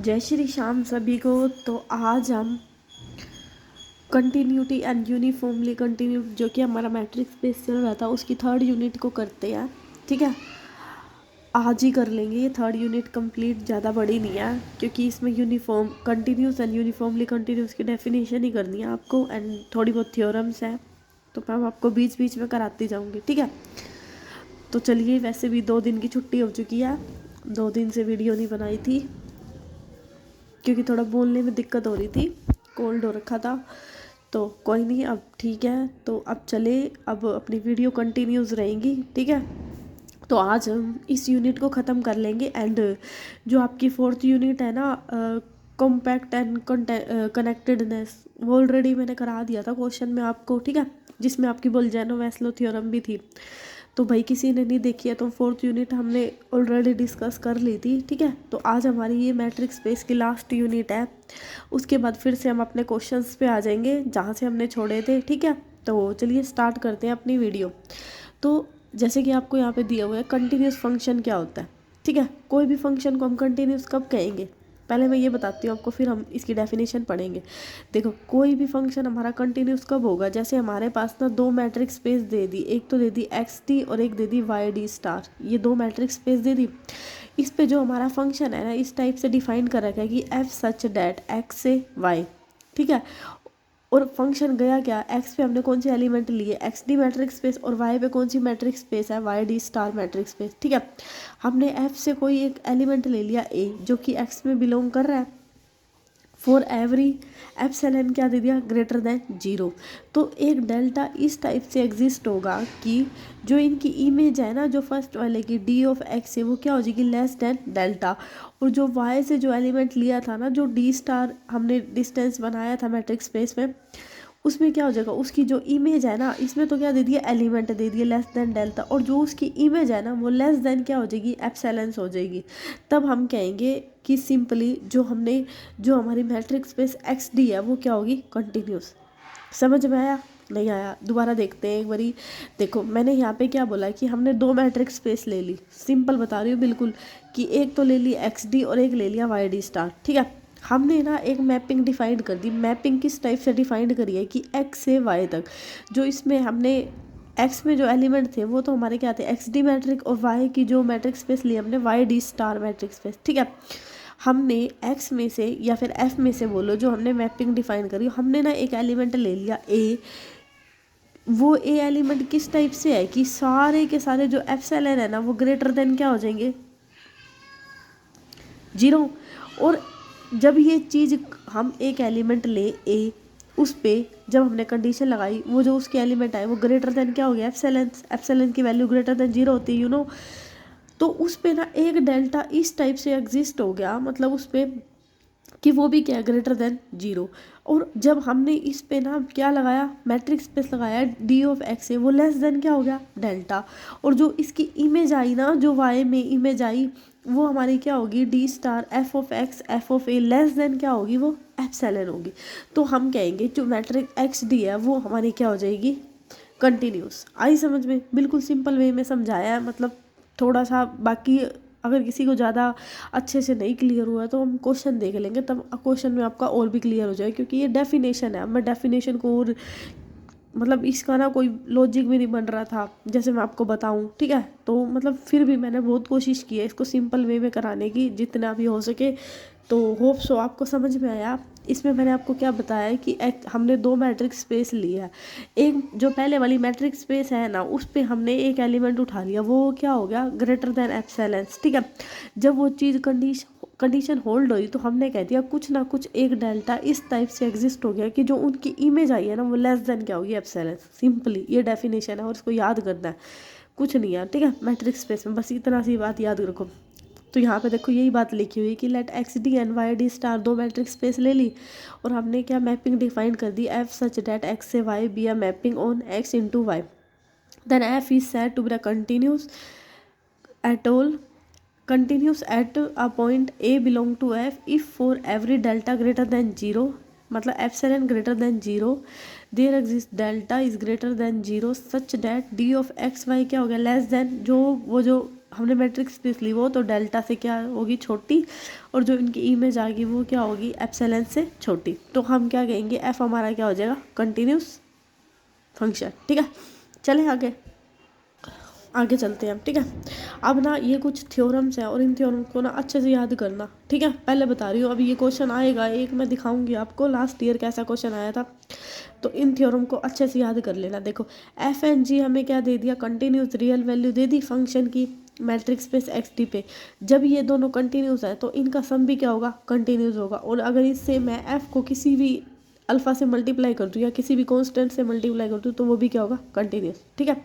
जय श्री श्याम सभी को। तो आज हम कंटिन्यूटी एंड यूनिफॉर्मली कंटिन्यू जो कि हमारा मैट्रिक्स स्पेस चल रहा था उसकी थर्ड यूनिट को करते हैं। ठीक है, आज ही कर लेंगे। ये थर्ड यूनिट कंप्लीट, ज़्यादा बड़ी नहीं है क्योंकि इसमें uniform continuous and uniformly continuous की डेफिनेशन ही करनी है आपको एंड थोड़ी बहुत थ्योरम्स है तो मैं आपको बीच बीच में कराती जाऊँगी। ठीक है, तो चलिए। वैसे भी 2 दिन की छुट्टी हो चुकी है, 2 दिन से वीडियो नहीं बनाई थी क्योंकि थोड़ा बोलने में दिक्कत हो रही थी, कोल्ड हो रखा था। तो कोई नहीं, अब ठीक है। तो अब चले, अब अपनी वीडियो कंटिन्यूस रहेंगी। ठीक है, तो आज हम इस यूनिट को ख़त्म कर लेंगे एंड जो आपकी 4th यूनिट है ना, कॉम्पैक्ट एंड कनेक्टेडनेस, वो ऑलरेडी मैंने करा दिया था क्वेश्चन में आपको। ठीक है, जिसमें आपकी बोल्जानो-वैस्लो थ्योरम भी थी। तो भाई किसी ने नहीं देखी है तो 4th यूनिट हमने ऑलरेडी डिस्कस कर ली थी। ठीक है, तो आज हमारी ये मैट्रिक्स स्पेस की लास्ट यूनिट है। उसके बाद फिर से हम अपने क्वेश्चंस पे आ जाएंगे जहाँ से हमने छोड़े थे। ठीक है, तो चलिए स्टार्ट करते हैं अपनी वीडियो। तो जैसे कि आपको यहाँ पे दिया हुआ है कंटिन्यूस फंक्शन क्या होता है। ठीक है, कोई भी फंक्शन को हम कंटिन्यूस कब कहेंगे, पहले मैं ये बताती हूँ आपको, फिर हम इसकी डेफिनेशन पढ़ेंगे। देखो, कोई भी फंक्शन हमारा कंटिन्यूस कब होगा, जैसे हमारे पास ना 2 मैट्रिक्स स्पेस दे दी, एक तो दे दी एक्स डी और एक दे दी वाई डी स्टार। ये 2 मैट्रिक्स स्पेस दे दी। इस पे जो हमारा फंक्शन है ना, इस टाइप से डिफाइन कर रखा है कि एफ सच डैट एक्स से वाई। ठीक है, और फंक्शन गया क्या, एक्स पे हमने कौन सी एलिमेंट लिए, एक्स डी मैट्रिक्स स्पेस, और वाई पे कौन सी मैट्रिक्स स्पेस है, Y D star matrix space. ठीक है, हमने एफ से कोई एक एलिमेंट ले लिया ए जो कि एक्स में बिलोंग कर रहा है। फॉर एवरी एप्सिलॉन क्या दे दिया, ग्रेटर देन 0। तो एक डेल्टा इस टाइप से एग्जिस्ट होगा कि जो इनकी इमेज है ना, जो फर्स्ट वाले की डी ऑफ एक्स है, वो क्या हो जाएगी, लेस देन डेल्टा। और जो वाई से जो एलिमेंट लिया था ना, जो डी स्टार हमने डिस्टेंस बनाया था मैट्रिक्स स्पेस में, उसमें क्या हो जाएगा, उसकी जो इमेज है ना, इसमें तो क्या दे दिया, एलिमेंट दे दिया लेस देन डेल्टा, और जो उसकी इमेज है ना वो लेस देन क्या हो जाएगी, एप्सिलॉन्स हो जाएगी। तब हम कहेंगे कि सिंपली जो हमारी मैट्रिक्स स्पेस एक्स डी है वो क्या होगी, कंटिन्यूस। समझ में आया, नहीं आया, दोबारा देखते हैं एक बारी। देखो, मैंने यहाँ पे क्या बोला कि हमने 2 मैट्रिक्स स्पेस ले ली, सिंपल बता रही हूँ बिल्कुल, कि एक तो ले ली एक्स डी और एक ले लिया वाई डी स्टार। ठीक है, हमने ना एक मैपिंग डिफाइन कर दी। मैपिंग किस टाइप से डिफाइन करी है कि एक्स से वाई तक, जो इसमें हमने एक्स में जो एलिमेंट थे वो तो हमारे क्या थे, एक्स डी मैट्रिक, और वाई की जो मैट्रिक स्पेस ली हमने Y D star metric space. ठीक है, हमने एक्स में से या फिर एफ में से बोलो, जो हमने मैपिंग डिफाइन करी, हमने ना एक एलिमेंट ले लिया ए। वो ए एलिमेंट किस टाइप से है कि सारे के सारे जो एप्सिलॉन है ना वो ग्रेटर देन क्या हो जाएंगे, 0। और जब ये चीज़ हम एक एलिमेंट ले ए, उस पे जब हमने कंडीशन लगाई, वो जो उसके एलिमेंट आए वो ग्रेटर देन क्या हो गया, एप्सिलॉन। एप्सिलॉन की वैल्यू ग्रेटर देन 0 होती है, यू नो। तो उस पे ना एक डेल्टा इस टाइप से एग्जिस्ट हो गया, मतलब उस पे कि वो भी क्या, ग्रेटर देन 0। और जब हमने इस पे ना क्या लगाया, मैट्रिक्स स्पेस लगाया डी ऑफ एक्स है, वो लेस देन क्या हो गया, डेल्टा। और जो इसकी इमेज आई ना, जो वाई में इमेज आई, वो हमारी क्या होगी, D star F of x F of A less than क्या होगी, वो एप्सिलॉन होगी। तो हम कहेंगे जो मैट्रिक्स एक्स डी है वो हमारी क्या हो जाएगी, कंटिन्यूस। आई समझ में, बिल्कुल सिंपल वे में समझाया है। मतलब थोड़ा सा बाकी अगर किसी को ज़्यादा अच्छे से नहीं क्लियर हुआ है तो हम क्वेश्चन देख लेंगे, तब क्वेश्चन में आपका और भी क्लियर हो जाए, क्योंकि ये डेफिनेशन है। मैं डेफिनेशन को और मतलब इसका ना कोई लॉजिक भी नहीं बन रहा था जैसे मैं आपको बताऊं। ठीक है, तो मतलब फिर भी मैंने बहुत कोशिश की है इसको सिंपल वे में कराने की, जितना भी हो सके। तो होप सो आपको समझ में आया। इसमें मैंने आपको क्या बताया है कि हमने 2 मैट्रिक्स स्पेस लिया है। एक जो पहले वाली मैट्रिक्स स्पेस है ना, उस पे हमने एक एलिमेंट उठा लिया, वो क्या हो गया, ग्रेटर देन एप्सिलॉन। ठीक है, जब वो चीज़ कंडीशन होल्ड हुई तो हमने कह दिया कुछ ना कुछ एक डेल्टा इस टाइप से एग्जिस्ट हो गया कि जो उनकी इमेज आई है ना वो लेस देन क्या होगी, एप्सिलॉन। सिंपली ये डेफिनेशन है और इसको याद करना है, कुछ नहीं है। ठीक है, मैट्रिक्स स्पेस में बस इतना सी बात याद रखो। तो यहाँ पे देखो यही बात लिखी हुई है कि let X D and Y D star 2 matrix space ले ली, और हमने क्या मैपिंग डिफाइन कर दी, एफ सच डेट एक्स से Y be a mapping on X into Y. Then F is said to be continuous at all continues at a point a belong to f if for every delta greater than 0, मतलब epsilon greater than 0 there exist delta is greater than 0 such that D of X Y क्या हो गया, less than, जो वो जो हमने matrix space ली वो तो डेल्टा से क्या होगी, छोटी, और जो इनकी इमेज आ गई वो क्या होगी, एप्सिलॉन से छोटी। तो हम क्या कहेंगे, एफ हमारा क्या हो जाएगा, कंटिन्यूस फंक्शन। ठीक है, चलें आगे, आगे चलते हैं हम। ठीक है, अब ना ये कुछ थ्योरम्स हैं और इन थ्योरम्स को ना अच्छे से याद करना। ठीक है, पहले बता रही हूँ, अभी ये क्वेश्चन आएगा एक, मैं दिखाऊंगी आपको लास्ट ईयर कैसा क्वेश्चन आया था, तो इन थ्योरम को अच्छे से याद कर लेना। देखो एफ एंड जी हमें क्या दे दिया, continuous real value they the function की मैट्रिक्स स्पेस एक्स डी पे। जब ये दोनों कंटिन्यूस है तो इनका सम भी क्या होगा, कंटिन्यूस होगा। और अगर इससे मैं एफ को किसी भी अल्फा से मल्टीप्लाई कर दूँ या किसी भी कॉन्स्टेंट से मल्टीप्लाई कर दूँ तो वो भी क्या होगा, कंटिन्यूस। ठीक है,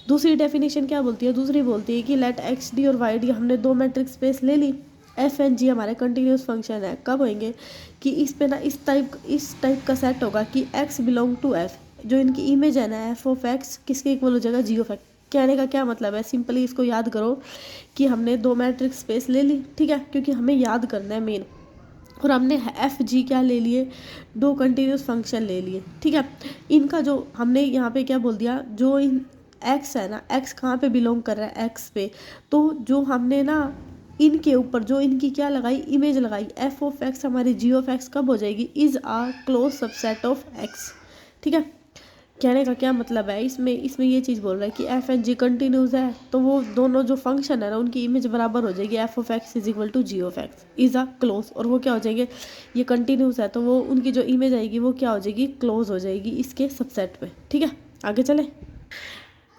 दूसरी डेफिनेशन क्या बोलती है, दूसरी बोलती है कि लेट एक्स डी और वाई डी, हमने दो मैट्रिक्स स्पेस ले ली, एफ एंड जी हमारे कंटिन्यूस फंक्शन है। कब होंगे कि इस पे ना इस टाइप का सेट होगा कि एक्स बिलोंग टू एफ, जो इनकी इमेज है ना एफ ऑफ एक्स किसके इक्वल हो जाएगा, जी ऑफ एक्स। कहने का क्या मतलब है, सिंपली इसको याद करो कि हमने दो मैट्रिक्स स्पेस ले ली, ठीक है, क्योंकि हमें याद करना है मेन, और हमने एफ जी क्या ले लिए, दो कंटिन्यूस फंक्शन ले लिए। ठीक है, इनका जो हमने यहाँ पे क्या बोल दिया, जो इन एक्स है ना, एक्स कहाँ पे बिलोंग कर रहा है, एक्स पे, तो जो हमने ना इनके ऊपर जो इनकी क्या लगाई, इमेज लगाई, एफ ऑफ एक्स हमारी जी ऑफ एक्स कब हो जाएगी, is a close subset of X. ठीक है, कहने का क्या मतलब है, इसमें ये चीज़ बोल रहा है कि एफ एंड जी कंटिन्यूस है तो वो दोनों जो फंक्शन है ना उनकी इमेज बराबर हो जाएगी, F of X is equal to G of X is a close, और वो क्या हो जाएंगे, ये कंटिन्यूस है तो वो उनकी जो इमेज आएगी वो क्या हो जाएगी, क्लोज हो जाएगी इसके सबसेट पे। ठीक है, आगे चले।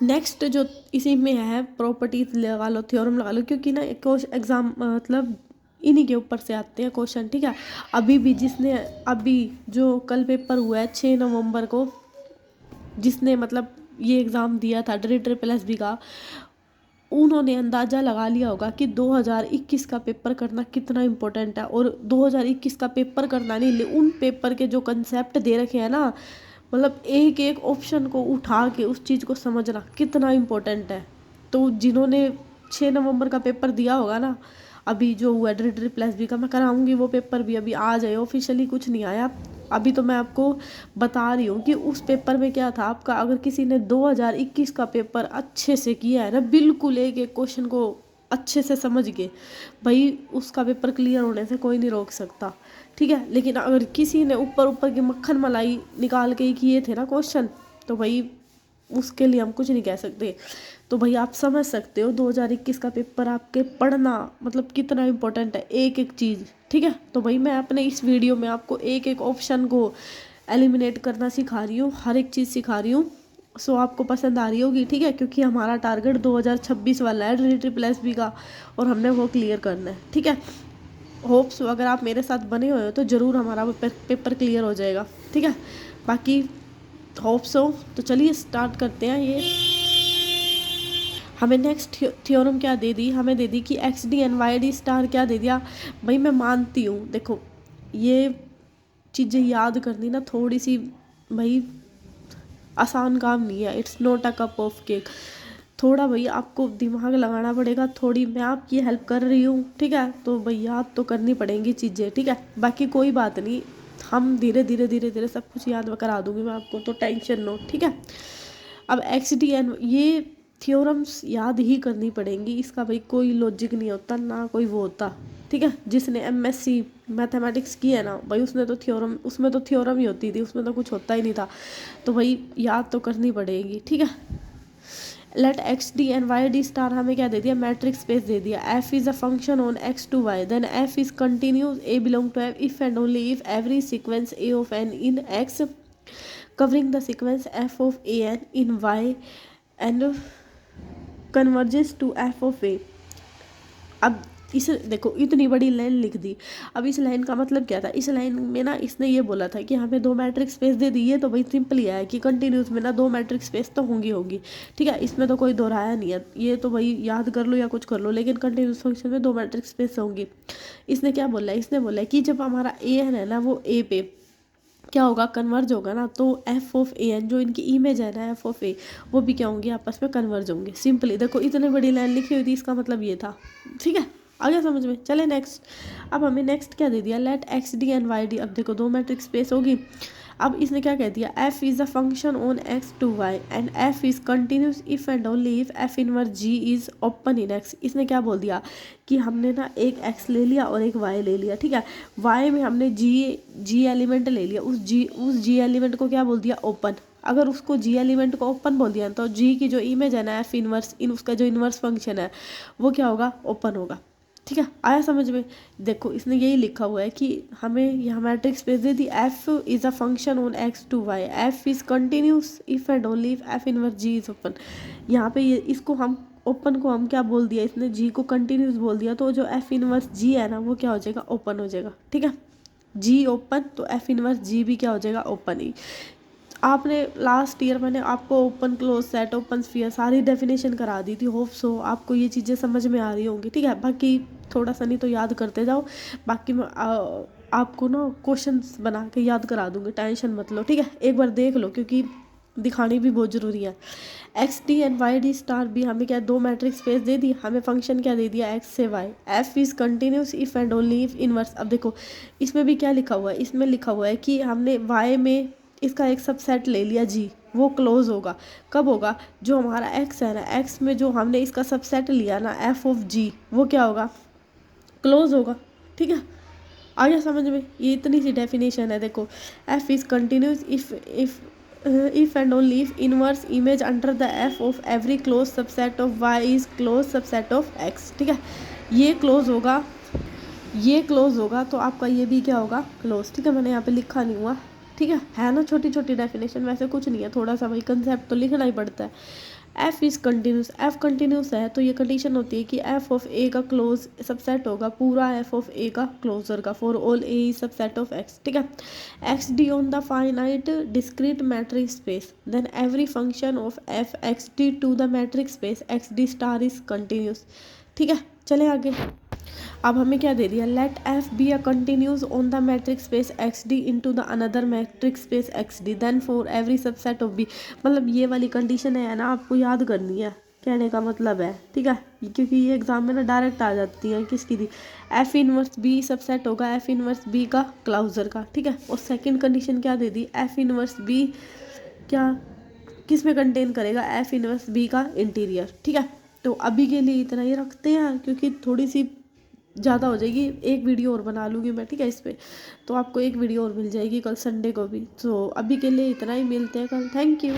नेक्स्ट जो इसी में है प्रॉपर्टीज लगा लो, थ्योरम लगा लो, क्योंकि ना एग्जाम मतलब इन्हीं के ऊपर से आते हैं क्वेश्चन। ठीक है, अभी भी जिसने अभी जो कल पेपर हुआ है 6 नवंबर को, जिसने मतलब ये एग्ज़ाम दिया था ट्रिपल का, उन्होंने अंदाज़ा लगा लिया होगा कि 2021 का पेपर करना कितना इम्पोर्टेंट है। और 2021 का पेपर करना नहीं, उन पेपर के जो कंसेप्ट दे रखे हैं ना, मतलब एक एक ऑप्शन को उठा के उस चीज़ को समझना कितना इम्पोर्टेंट है। तो जिन्होंने 6 नवंबर का पेपर दिया होगा ना, अभी जो हुआ ट्रिपल का, मैं कराऊंगी वो पेपर भी, अभी आ जाए, ऑफिशियली कुछ नहीं आया अभी, तो मैं आपको बता रही हूँ कि उस पेपर में क्या था आपका। अगर किसी ने 2021 का पेपर अच्छे से किया है ना, बिल्कुल एक एक क्वेश्चन को अच्छे से समझ के, भाई उसका पेपर क्लियर होने से कोई नहीं रोक सकता। ठीक है, लेकिन अगर किसी ने ऊपर ऊपर की मक्खन मलाई निकाल के ही किए थे ना क्वेश्चन, तो भाई उसके लिए हम कुछ नहीं कह सकते। तो भाई आप समझ सकते हो 2021 का पेपर आपके पढ़ना मतलब कितना इम्पोर्टेंट है, एक एक चीज़। ठीक है, तो भाई मैं अपने इस वीडियो में आपको एक एक ऑप्शन को एलिमिनेट करना सिखा रही हूँ, हर एक चीज़ सिखा रही हूँ। सो आपको पसंद आ रही होगी। ठीक है, क्योंकि हमारा टारगेट 2026 वाला है ट्रिपल का, और हमने वो क्लियर करना है। ठीक है, होप्स अगर आप मेरे साथ बने हुए हो तो ज़रूर हमारा पेपर क्लियर हो जाएगा। ठीक है, बाकी होप्स हो। तो चलिए स्टार्ट करते हैं। ये हमें नेक्स्ट थ्योरम क्या दे दी, हमें दे दी कि X D and Y D star क्या दे दिया। भाई मैं मानती हूँ, देखो ये चीज़ें याद करनी ना थोड़ी सी भाई आसान काम नहीं है, it's not a cup of cake. थोड़ा भाई आपको दिमाग लगाना पड़ेगा, थोड़ी मैं आपकी हेल्प कर रही हूँ। ठीक है, तो भाई याद तो करनी पड़ेंगी चीज़ें। ठीक है, बाकी कोई बात नहीं, हम धीरे धीरे सब कुछ याद करा दूंगी मैं आपको, तो टेंशन नो। ठीक है, अब एक्स डी एन ये थ्योरम्स याद ही करनी पड़ेंगी, इसका भाई कोई लॉजिक नहीं होता ना कोई वो होता। ठीक है, जिसने एमएससी मैथमेटिक्स की है ना भाई, उसने तो थ्योरम, उसमें तो थ्योरम ही होती थी, उसमें तो कुछ होता ही नहीं था। तो भाई याद तो करनी पड़ेगी। ठीक है, let X D and Y D star हमें क्या दे दिया, मैट्रिक्स स्पेस दे दिया। F is a function on X to Y, then F is continuous, A belong to F if and only if every sequence A of N in X covering the sequence F of A N in Y and converges to F of A. अब इस देखो इतनी बड़ी line लिख दी। अब इस line का मतलब क्या था, इस लाइन में ना इसने ये बोला था कि हमें दो मैट्रिक्स स्पेस दे दी है, तो भाई सिंपल ही है कि कंटिन्यूस में ना दो मैट्रिक्स स्पेस तो होंगी। ठीक है, इसमें तो कोई दोहराया नहीं है, ये तो भाई याद कर लो या कुछ कर लो, लेकिन कंटिन्यूस फंक्शन में दो मैट्रिक्स स्पेस होंगी। इसने क्या बोला है, इसने बोला है कि जब हमारा ए एन है ना वो ए पे क्या होगा, कन्वर्ज होगा ना, तो एफ ऑफ ए एन जो इनकी इमेज है ना एफ ऑफ ए, वो भी क्या होंगे, आपस में कन्वर्ज होंगे। सिंपली देखो इतनी बड़ी लाइन लिखी हुई थी, इसका मतलब ये था। ठीक है, आ गया समझ में। चले नेक्स्ट। अब हमें नेक्स्ट क्या दे दिया, let X D and Y D. अब देखो दो मैट्रिक्स स्पेस होगी। अब इसने क्या कह दिया, F is a function on X to Y and F is continuous if and only if F inverse G is open in X. इसने क्या बोल दिया कि हमने ना एक एक्स ले लिया और एक वाई ले लिया, ठीक है। वाई में हमने जी एलिमेंट ले लिया, उस जी एलिमेंट को क्या बोल दिया, ओपन। अगर उसको जी एलिमेंट को ओपन बोल दिया तो जी की जो इमेज है ना एफ इनवर्स, इन उसका जो इनवर्स फंक्शन है वो क्या होगा, ओपन होगा, ठीक है। आया समझ में। देखो इसने यही लिखा हुआ है कि हमें यहाँ मैट्रिक्स स्पेस दे दी, F is a function on X to Y, F is continuous if and only if F inverse G is open. यहाँ पे ये इसको हम ओपन को हम क्या बोल दिया, इसने जी को कंटिन्यूस बोल दिया, तो जो एफ इनवर्स जी है ना वो क्या हो जाएगा, ओपन हो जाएगा, ठीक है। जी ओपन तो एफ इनवर्स जी भी क्या हो जाएगा, ओपन ही। आपने लास्ट ईयर मैंने आपको open close set, open sphere सारी डेफिनेशन करा दी थी, होप सो आपको ये चीज़ें समझ में आ रही होंगी, ठीक है। बाकी थोड़ा सा नहीं तो याद करते जाओ, बाकी मैं आपको ना क्वेश्चंस बना के याद करा दूंगी, टेंशन मत लो, ठीक है। एक बार देख लो क्योंकि दिखानी भी बहुत ज़रूरी है। X D and Y D star भी हमें क्या, दो मैट्रिक्स स्पेस दे दी, हमें फंक्शन क्या दे दिया, एक्स से Y, F is continuous if and only if inverse. अब देखो इसमें भी क्या लिखा हुआ है, इसमें लिखा हुआ है कि हमने वाई में इसका एक सबसेट ले लिया जी, वो क्लोज होगा। कब होगा, जो हमारा एक्स है ना, एक्स में जो हमने इसका सबसेट लिया ना एफ ऑफ जी, वो क्या होगा, क्लोज होगा, ठीक है। आ गया समझ में, ये इतनी सी डेफिनेशन है। देखो F is continuous if and only if inverse image under the F of every close subset of Y is close subset of X, ठीक है। ये क्लोज होगा, ये क्लोज होगा, तो आपका ये भी क्या होगा, क्लोज, ठीक है। मैंने यहाँ पे लिखा नहीं हुआ, ठीक है ना, छोटी छोटी डेफिनेशन, वैसे कुछ नहीं है, थोड़ा सा वही कंसेप्ट तो लिखना ही पड़ता है। F is continuous, F continuous है तो ये कंडीशन होती है कि एफ ऑफ ए का क्लोज सबसेट होगा पूरा एफ ऑफ ए का क्लोजर का, for all A is subset of X, ठीक है। X D on the finite discrete metric space, then every function of F X D to the metric space X D star is continuous, ठीक है। चले आगे। अब हमें क्या दे दिया, let F be a continuous on the metric space X D into the another metric space X D, then for every subset of B. मतलब ये वाली कंडीशन है ना, आपको याद करनी है, कहने का मतलब है, ठीक है। क्योंकि ये एग्जाम में ना डायरेक्ट आ जाती है, किसकी थी, एफ इनवर्स बी सबसेट होगा एफ इनवर्स बी का क्लाउजर का, ठीक है। और सेकेंड कंडीशन क्या दे दी, एफ इनवर्स बी क्या किस में कंटेन करेगा, एफ इनवर्स बी का इंटीरियर, ठीक है। तो अभी के लिए इतना ही रखते हैं क्योंकि थोड़ी सी ज़्यादा हो जाएगी, एक वीडियो और बना लूँगी मैं, ठीक है, इस पर। तो आपको एक वीडियो और मिल जाएगी कल संडे को भी। तो अभी के लिए इतना ही, मिलते हैं कल, थैंक यू।